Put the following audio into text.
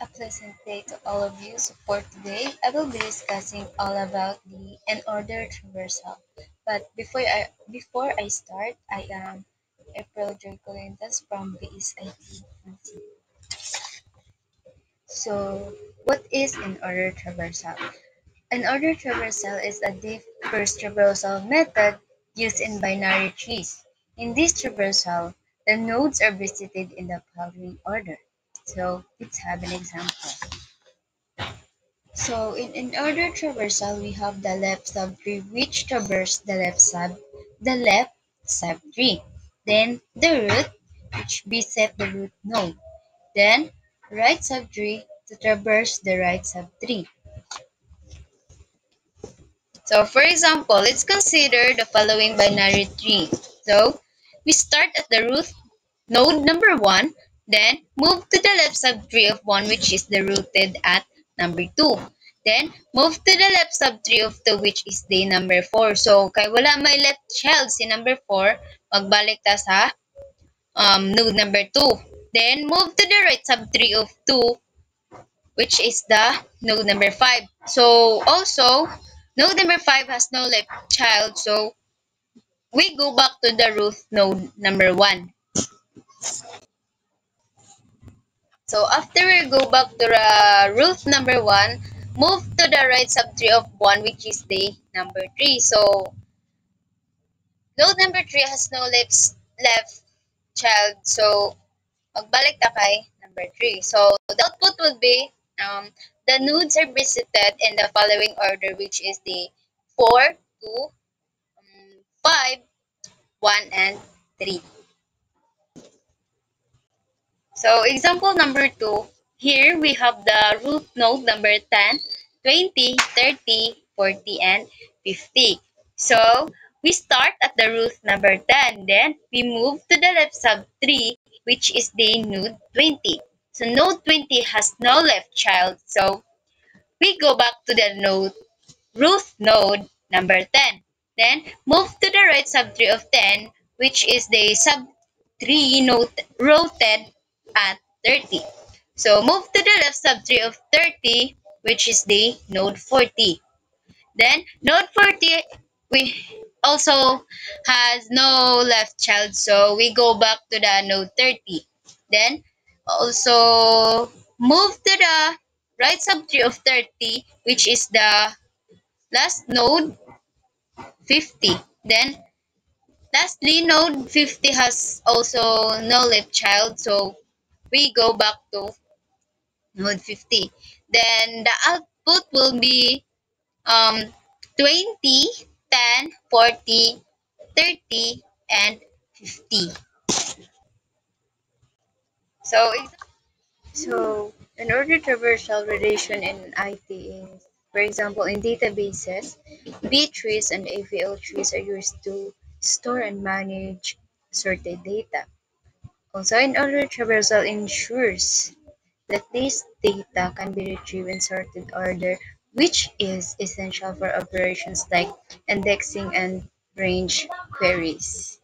A pleasant day to all of you. So for today, I will be discussing all about the n-order traversal. But before I start, I am April Joy Colintas from BSIT. So what is n-order traversal? N-order traversal is a deep first traversal method used in binary trees. In this traversal, the nodes are visited in the following order. So let's have an example. So in order traversal, we have the left subtree which traverse the left subtree. Then the root which beset the root node. Then right subtree to traverse the right subtree. So for example, let's consider the following binary tree. So we start at the root node number 1, then move to the left subtree of 1 which is the rooted at number 2. Then move to the left subtree of 2 which is the number 4. So kay wala may left child si number 4, magbalik ta sa node number 2. Then move to the right subtree of 2 which is the node number 5. So also node number 5 has no left child, so we go back to the root node number 1. So after we go back to the root number 1, move to the right subtree of 1 which is the number 3. So node number 3 has no left child. So magbalik ta kay number 3. So the output would be the nodes are visited in the following order which is the 4, 2, 5, 1, and 3. So example number 2, here we have the root node number 10, 20, 30, 40, and 50. So we start at the root number 10, then we move to the left subtree which is the node 20. So node 20 has no left child, so we go back to the root node number 10. Then move to the right subtree of 10 which is the subtree node rotated at 30. So move to the left subtree of 30 which is the node 40. Then node 40 we also has no left child, so we go back to the node 30. Then also move to the right subtree of 30 which is the last node 50. Then lastly node 50 has also no left child, so we go back to node 50. Then the output will be um 20, 10, 40, 30, and 50. So in order traversal relation in IT is, for example, in databases, B trees and AVL trees are used to store and manage sorted data. Also, in order traversal ensures that this data can be retrieved in sorted order, which is essential for operations like indexing and range queries.